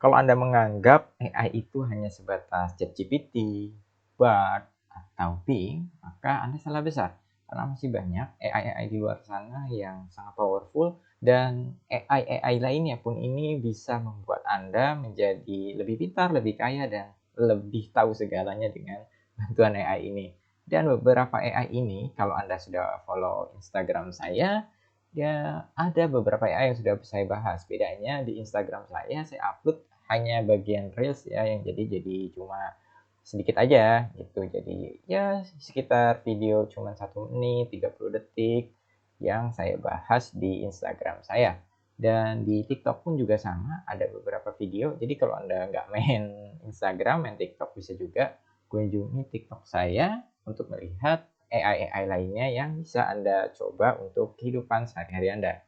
Kalau Anda menganggap AI itu hanya sebatas ChatGPT, Bard, atau Bing, maka Anda salah besar. Karena masih banyak AI di luar sana yang sangat powerful, dan AI lainnya pun ini bisa membuat Anda menjadi lebih pintar, lebih kaya, dan lebih tahu segalanya dengan bantuan AI ini. Dan beberapa AI ini, kalau Anda sudah follow Instagram saya, ya ada beberapa AI yang sudah saya bahas. Bedanya di Instagram saya upload hanya bagian reels ya, yang jadi cuma sedikit aja gitu. Jadi ya sekitar video cuma 1 menit 30 detik yang saya bahas di Instagram saya. Dan di TikTok pun juga sama, ada beberapa video. Jadi kalau Anda nggak main Instagram, main TikTok, bisa juga kunjungi TikTok saya untuk melihat AI lainnya yang bisa Anda coba untuk kehidupan sehari-hari Anda.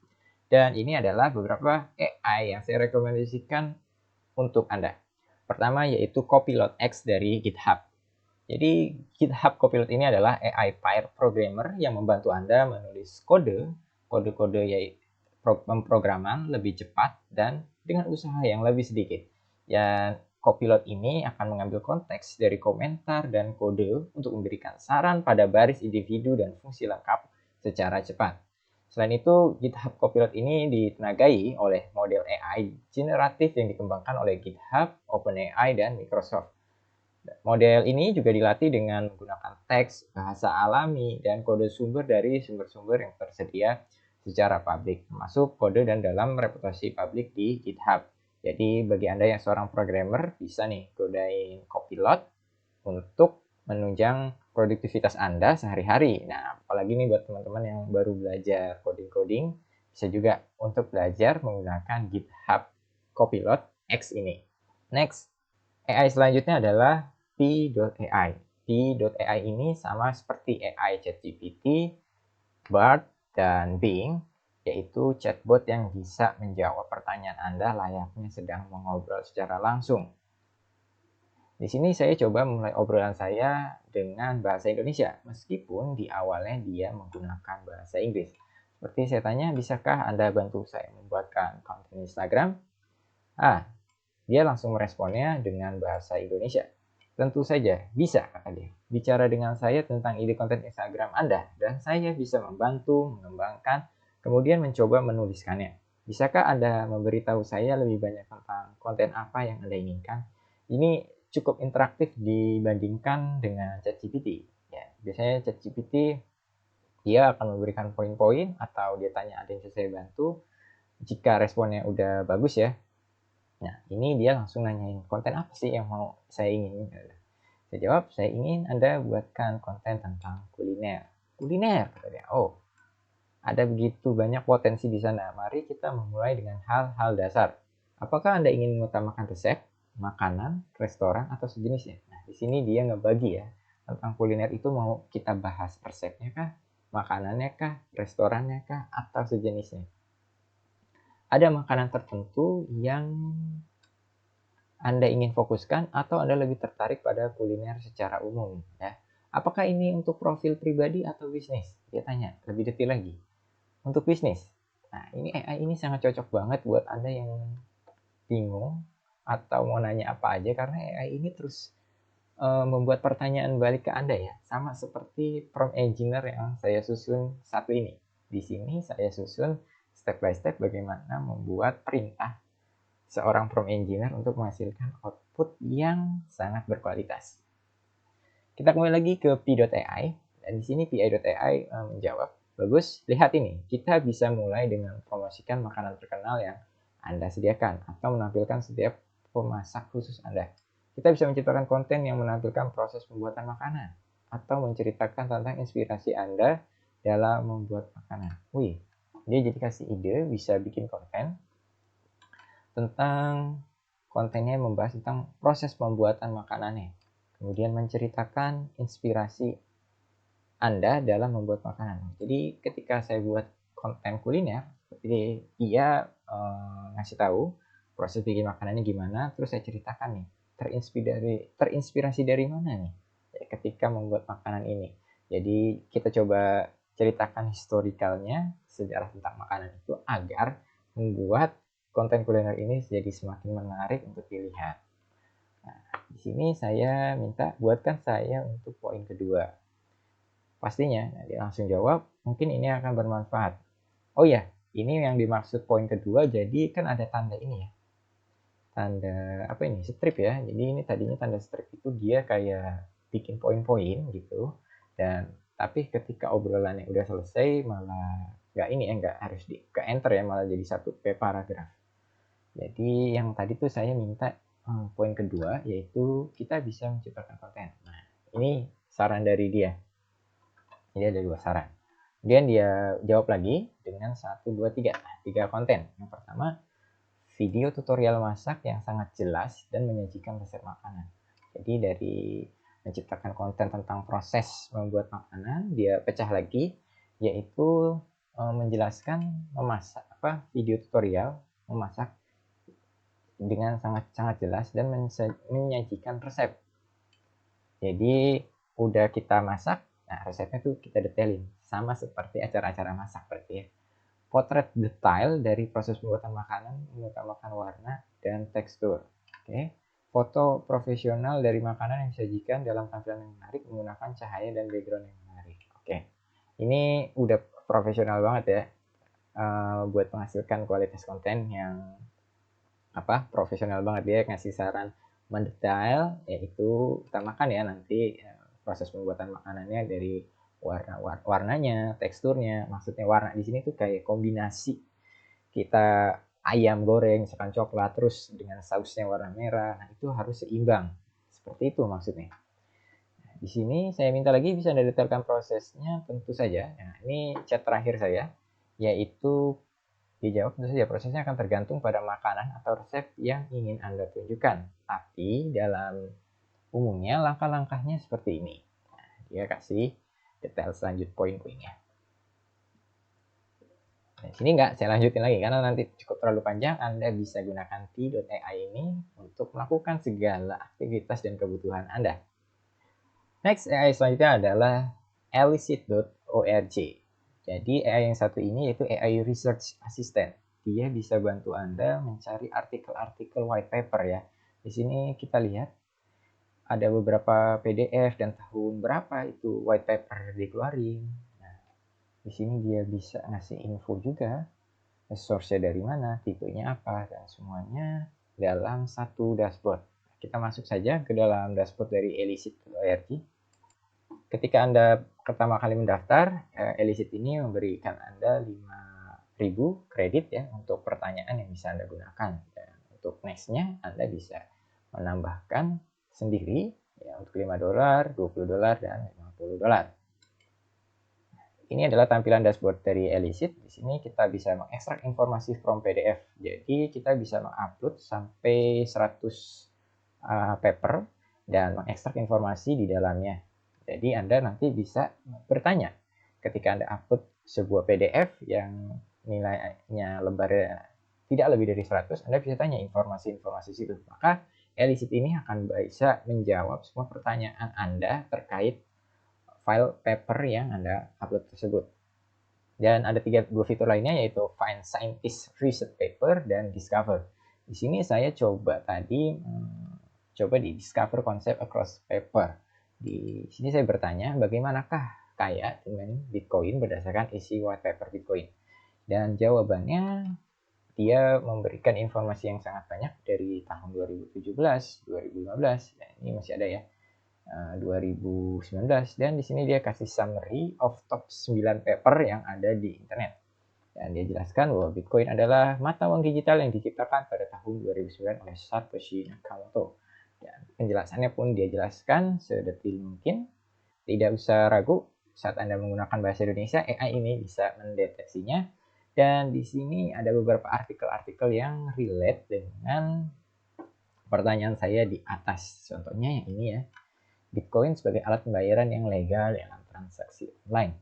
Dan ini adalah beberapa AI yang saya rekomendasikan untuk Anda. Pertama yaitu Copilot X dari GitHub. Jadi GitHub Copilot ini adalah AI pair programmer yang membantu Anda menulis kode-kode yaitu pemrograman lebih cepat dan dengan usaha yang lebih sedikit. Ya, Copilot ini akan mengambil konteks dari komentar dan kode untuk memberikan saran pada baris individu dan fungsi lengkap secara cepat. Selain itu, GitHub Copilot ini ditenagai oleh model AI generatif yang dikembangkan oleh GitHub, OpenAI, dan Microsoft. Model ini juga dilatih dengan menggunakan teks, bahasa alami, dan kode sumber dari sumber-sumber yang tersedia secara publik, termasuk kode dan dalam reputasi publik di GitHub. Jadi bagi Anda yang seorang programmer, bisa nih godain Copilot untuk menunjang produktivitas Anda sehari-hari. Nah, apalagi nih buat teman-teman yang baru belajar coding-coding, bisa juga untuk belajar menggunakan GitHub Copilot X ini. Next, AI selanjutnya adalah P.ai. P.ai ini sama seperti AI ChatGPT, Bard, dan Bing, yaitu chatbot yang bisa menjawab pertanyaan Anda layaknya sedang mengobrol secara langsung. Di sini saya coba mulai obrolan saya dengan bahasa Indonesia, meskipun di awalnya dia menggunakan bahasa Inggris. Seperti saya tanya, bisakah Anda bantu saya membuatkan konten Instagram? Dia langsung meresponnya dengan bahasa Indonesia. Tentu saja, bisa, kata dia. Bicara dengan saya tentang ide konten Instagram Anda, dan saya bisa membantu, mengembangkan, kemudian mencoba menuliskannya. Bisakah Anda memberitahu saya lebih banyak tentang konten apa yang Anda inginkan? Ini cukup interaktif dibandingkan dengan ChatGPT. Ya, biasanya ChatGPT dia akan memberikan poin-poin atau dia tanya ada yang bisa saya bantu. Jika responnya udah bagus ya, nah, ini dia langsung nanyain konten apa sih yang mau saya ingin. Saya jawab, saya ingin Anda buatkan konten tentang kuliner. Kuliner, kata dia. Oh, ada begitu banyak potensi di sana. Mari kita memulai dengan hal-hal dasar. Apakah Anda ingin mengutamakan resep, makanan, restoran, atau sejenisnya? Nah, di sini dia ngebagi ya. Tentang kuliner itu mau kita bahas resepnya kah, makanannya kah, restorannya kah, atau sejenisnya. Ada makanan tertentu yang Anda ingin fokuskan atau Anda lebih tertarik pada kuliner secara umum ya. Apakah ini untuk profil pribadi atau bisnis? Dia tanya lebih detail lagi. Untuk bisnis. Nah, ini AI ini sangat cocok banget buat Anda yang bingung atau mau nanya apa aja, karena AI ini terus membuat pertanyaan balik ke Anda ya. Sama seperti prompt engineer yang saya susun satu ini. Di sini saya susun step by step bagaimana membuat perintah seorang prompt engineer untuk menghasilkan output yang sangat berkualitas. Kita kembali lagi ke P.ai, dan di sini P.ai menjawab, bagus, lihat ini, kita bisa mulai dengan promosikan makanan terkenal yang Anda sediakan atau menampilkan setiap pemasak khusus Anda. Kita bisa menciptakan konten yang menampilkan proses pembuatan makanan atau menceritakan tentang inspirasi Anda dalam membuat makanan. Wih, dia jadi kasih ide bisa bikin konten tentang kontennya membahas tentang proses pembuatan makanannya. Kemudian menceritakan inspirasi Anda dalam membuat makanan. Jadi ketika saya buat konten kuliner, jadi dia ngasih tahu proses bikin makanannya gimana, terus saya ceritakan nih, terinspirasi dari mana nih ketika membuat makanan ini. Jadi kita coba ceritakan historikalnya, sejarah tentang makanan itu agar membuat konten kuliner ini jadi semakin menarik untuk dilihat. Nah, di sini saya minta buatkan saya untuk poin kedua. Pastinya, nah, dia langsung jawab, mungkin ini akan bermanfaat. Oh ya, ini yang dimaksud poin kedua, jadi kan ada tanda ini ya. Tanda apa ini? Strip ya. Jadi ini tadinya tanda strip itu dia kayak bikin poin-poin gitu. Dan tapi ketika obrolannya udah selesai malah nggak ini ya, nggak harus di ke enter ya, malah jadi satu paragraf. Jadi yang tadi tuh saya minta poin kedua yaitu kita bisa menciptakan konten. Nah, ini saran dari dia. Jadi ada 2 saran. Kemudian dia jawab lagi dengan 1, 2, 3. Nah, 3 konten. Yang pertama, video tutorial masak yang sangat jelas dan menyajikan resep makanan. Jadi dari menciptakan konten tentang proses membuat makanan, dia pecah lagi, yaitu menjelaskan memasak video tutorial memasak dengan sangat jelas dan menyajikan resep. Jadi udah kita masak, nah resepnya tuh kita detailin, sama seperti acara-acara masak berarti ya. Potret detail dari proses pembuatan makanan mengutamakan warna dan tekstur. Oke. Foto profesional dari makanan yang disajikan dalam tampilan yang menarik menggunakan cahaya dan background yang menarik. Oke. Ini udah profesional banget ya. Buat menghasilkan kualitas konten yang profesional banget. Dia ngasih saran mendetail, yaitu utamakan ya nanti proses pembuatan makanannya dari warnanya, teksturnya. Maksudnya warna di sini tuh kayak kombinasi kita ayam goreng misalkan coklat terus dengan sausnya warna merah. Nah, itu harus seimbang. Seperti itu maksudnya. Nah, di sini saya minta lagi bisa Anda detailkan prosesnya tentu saja. Nah, ini chat terakhir saya yaitu dijawab tentu saja prosesnya akan tergantung pada makanan atau resep yang ingin Anda tunjukkan. Tapi dalam umumnya langkah-langkahnya seperti ini. Nah, dia kasih detail selanjut poin-poinnya. Nah, sini nggak saya lanjutin lagi karena nanti cukup terlalu panjang. Anda bisa gunakan T.AI ini untuk melakukan segala aktivitas dan kebutuhan Anda. Next AI selanjutnya adalah Elicit.org. Jadi AI yang satu ini yaitu AI Research Assistant. Dia bisa bantu Anda mencari artikel-artikel white paper ya. Di sini kita lihat ada beberapa PDF dan tahun berapa itu white paper dikeluarin. Nah, di sini dia bisa ngasih info juga, source-nya dari mana, tipenya apa, dan semuanya dalam satu dashboard. Kita masuk saja ke dalam dashboard dari Elicit.org. Ketika Anda pertama kali mendaftar, Elicit ini memberikan Anda 5.000 kredit ya untuk pertanyaan yang bisa Anda gunakan. Dan untuk next-nya Anda bisa menambahkan sendiri ya untuk $5, $20, dan $50. Ini adalah tampilan dashboard dari Elicit. Di sini kita bisa mengekstrak informasi from PDF. Jadi kita bisa mengupload sampai 100 paper dan mengekstrak informasi di dalamnya. Jadi Anda nanti bisa bertanya ketika Anda upload sebuah PDF yang nilainya lembarnya tidak lebih dari 100, Anda bisa tanya informasi-informasi situ. Maka Elicit ini akan bisa menjawab semua pertanyaan Anda terkait file paper yang Anda upload tersebut. Dan ada dua fitur lainnya yaitu Find Scientist Research Paper dan Discover. Di sini saya coba tadi di Discover Concept Across Paper. Di sini saya bertanya bagaimanakah kaya dengan Bitcoin berdasarkan isi white paper Bitcoin. Dan jawabannya dia memberikan informasi yang sangat banyak dari tahun 2017, 2015, dan ini masih ada ya 2019, dan di sini dia kasih summary of top 9 paper yang ada di internet. Dan dia jelaskan bahwa Bitcoin adalah mata uang digital yang diciptakan pada tahun 2009 oleh Satoshi Nakamoto. Dan penjelasannya pun dia jelaskan sedetil mungkin. Tidak usah ragu saat Anda menggunakan bahasa Indonesia, AI ini bisa mendeteksinya. Dan di sini ada beberapa artikel-artikel yang relate dengan pertanyaan saya di atas. Contohnya yang ini ya. Bitcoin sebagai alat pembayaran yang legal dalam transaksi online.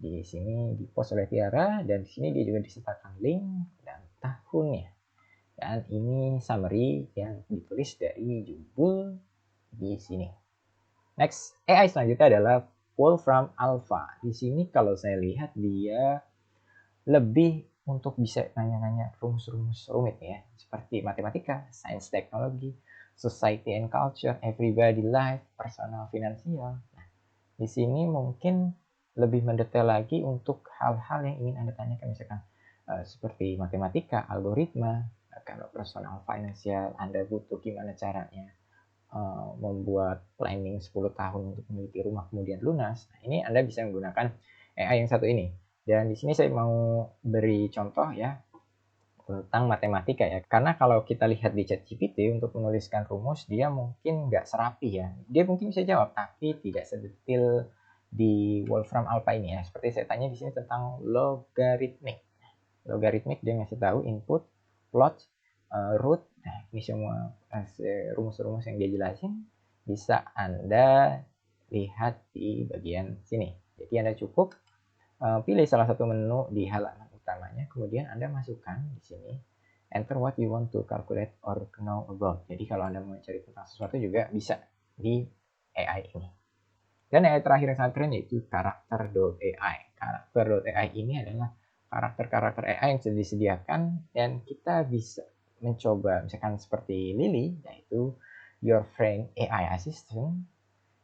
Di sini di-post oleh Tiara dan di sini dia juga disertakan link dan tahunnya. Dan ini summary yang ditulis dari judul di sini. Next, AI selanjutnya adalah Wolfram Alpha. Di sini kalau saya lihat dia lebih untuk bisa nanya-nanya rumus-rumus rumit ya, seperti matematika, sains teknologi, society and culture, everybody life, personal finansial. Nah, di sini mungkin lebih mendetail lagi untuk hal-hal yang ingin Anda tanyakan, misalkan seperti matematika, algoritma, kalau personal financial Anda butuh gimana caranya membuat planning 10 tahun untuk memiliki rumah kemudian lunas. Nah, ini Anda bisa menggunakan AI yang satu ini. Dan di sini saya mau beri contoh ya tentang matematika ya. Karena kalau kita lihat di ChatGPT untuk menuliskan rumus, dia mungkin nggak serapi ya. Dia mungkin bisa jawab, tapi tidak sedetil di Wolfram Alpha ini ya. Seperti saya tanya di sini tentang logaritmik. Logaritmik dia ngasih tahu input, plot, root. Nah, ini semua rumus-rumus yang dia jelasin bisa Anda lihat di bagian sini. Jadi Anda cukup pilih salah satu menu di halaman utamanya, kemudian Anda masukkan di sini enter what you want to calculate or know about. Jadi kalau Anda mau cari tentang sesuatu juga bisa di AI ini. Dan AI terakhir yang sangat keren yaitu karakter.ai. Karakter.ai ini adalah karakter-karakter AI yang sudah disediakan dan kita bisa mencoba misalkan seperti Lily, yaitu your friend AI assistant,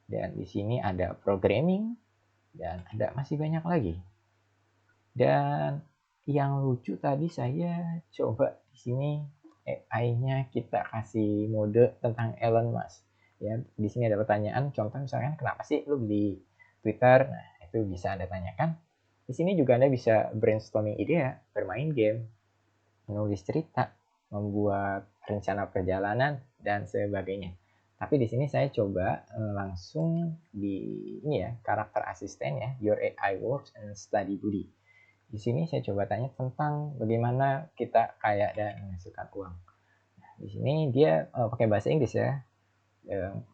dan di sini ada programming dan ada masih banyak lagi. Dan yang lucu tadi saya coba di sini AI-nya kita kasih mode tentang Elon Musk. Ya, di sini ada pertanyaan, contoh misalkan kenapa sih lu beli Twitter? Nah, itu bisa Anda tanyakan. Di sini juga Anda bisa brainstorming ide ya, bermain game, menulis cerita, membuat rencana perjalanan dan sebagainya. Tapi di sini saya coba langsung di ini ya, karakter asisten ya, your AI works and study buddy. Di sini saya coba tanya tentang bagaimana kita kaya dan menghasilkan uang. Nah, di sini dia pakai bahasa Inggris ya.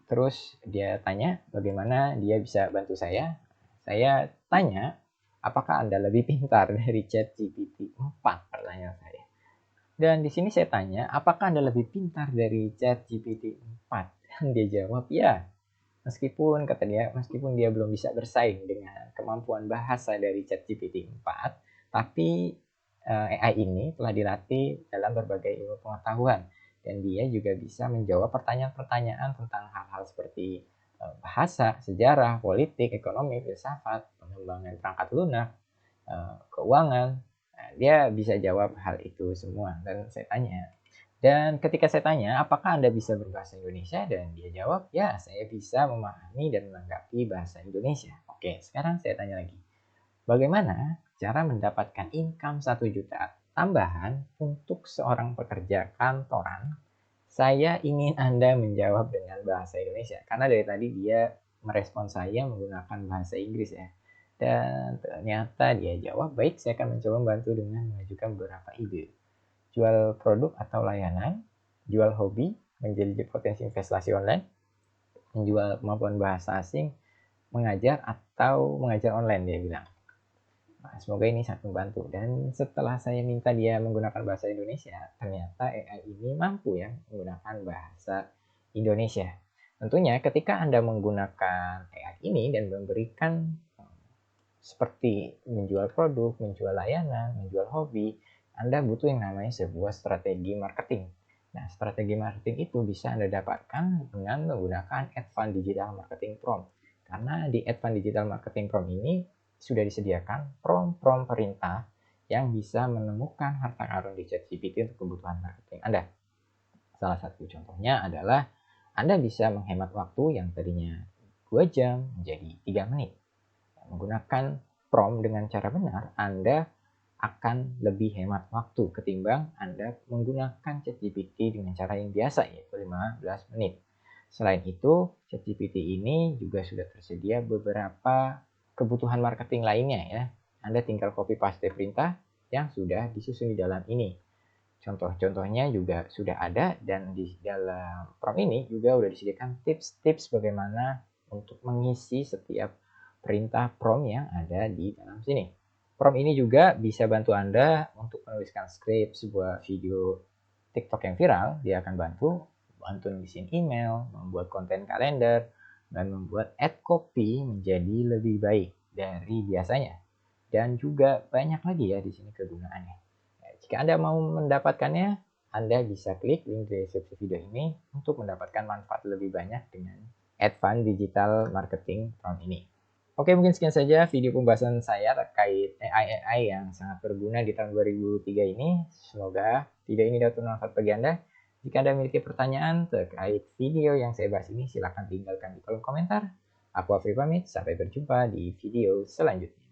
Terus dia tanya bagaimana dia bisa bantu saya. Saya tanya, apakah Anda lebih pintar dari ChatGPT 4? Pertanyaan saya. Dan di sini saya tanya, apakah Anda lebih pintar dari ChatGPT 4? Dan dia jawab, ya. Meskipun dia belum bisa bersaing dengan kemampuan bahasa dari ChatGPT 4, tapi AI ini telah dilatih dalam berbagai ilmu pengetahuan dan dia juga bisa menjawab pertanyaan-pertanyaan tentang hal-hal seperti bahasa, sejarah, politik, ekonomi, filsafat, pengembangan perangkat lunak, keuangan. Nah, dia bisa jawab hal itu semua dan saya tanya. Dan ketika saya tanya, apakah Anda bisa berbahasa Indonesia? Dan dia jawab, ya, saya bisa memahami dan menanggapi bahasa Indonesia. Oke, sekarang saya tanya lagi. Bagaimana cara mendapatkan income 1 juta tambahan untuk seorang pekerja kantoran? Saya ingin Anda menjawab dengan bahasa Indonesia. Karena dari tadi dia merespon saya menggunakan bahasa Inggris ya. Dan ternyata dia jawab, baik, saya akan mencoba membantu dengan mengajukan beberapa ide. Jual produk atau layanan, jual hobi, menjadi potensi investasi online, menjual kemampuan bahasa asing, mengajar atau mengajar online, dia bilang. Nah, semoga ini sangat membantu. Dan setelah saya minta dia menggunakan bahasa Indonesia, ternyata AI ini mampu ya menggunakan bahasa Indonesia. Tentunya ketika Anda menggunakan AI ini dan memberikan seperti menjual produk, menjual layanan, menjual hobi, Anda butuh yang namanya sebuah strategi marketing. Nah, strategi marketing itu bisa Anda dapatkan dengan menggunakan Advanced Digital Marketing Prompt. Karena di Advanced Digital Marketing Prompt ini sudah disediakan prompt-prompt perintah yang bisa menemukan harta karun di ChatGPT untuk kebutuhan marketing Anda. Salah satu contohnya adalah Anda bisa menghemat waktu yang tadinya 2 jam menjadi 3 menit. Menggunakan prompt dengan cara benar, Anda akan lebih hemat waktu ketimbang Anda menggunakan ChatGPT dengan cara yang biasa, yaitu 15 menit. Selain itu, ChatGPT ini juga sudah tersedia beberapa kebutuhan marketing lainnya ya. Anda tinggal copy paste perintah yang sudah disusun di dalam ini. Contoh-contohnya juga sudah ada dan di dalam prompt ini juga sudah disediakan tips-tips bagaimana untuk mengisi setiap perintah prompt yang ada di dalam sini. Prompt ini juga bisa bantu Anda untuk menuliskan skrip sebuah video TikTok yang viral. Dia akan bantu nulisin email, membuat konten kalender, dan membuat ad copy menjadi lebih baik dari biasanya. Dan juga banyak lagi ya di sini kegunaannya. Jika Anda mau mendapatkannya, Anda bisa klik link di deskripsi video ini untuk mendapatkan manfaat lebih banyak dengan Advanced Digital Marketing tahun ini. Oke, mungkin sekian saja video pembahasan saya terkait AI yang sangat berguna di tahun 2003 ini. Semoga video ini dapat bermanfaat bagi Anda. Jika Anda memiliki pertanyaan terkait video yang saya bahas ini, silahkan tinggalkan di kolom komentar. Aku Afri pamit, sampai berjumpa di video selanjutnya.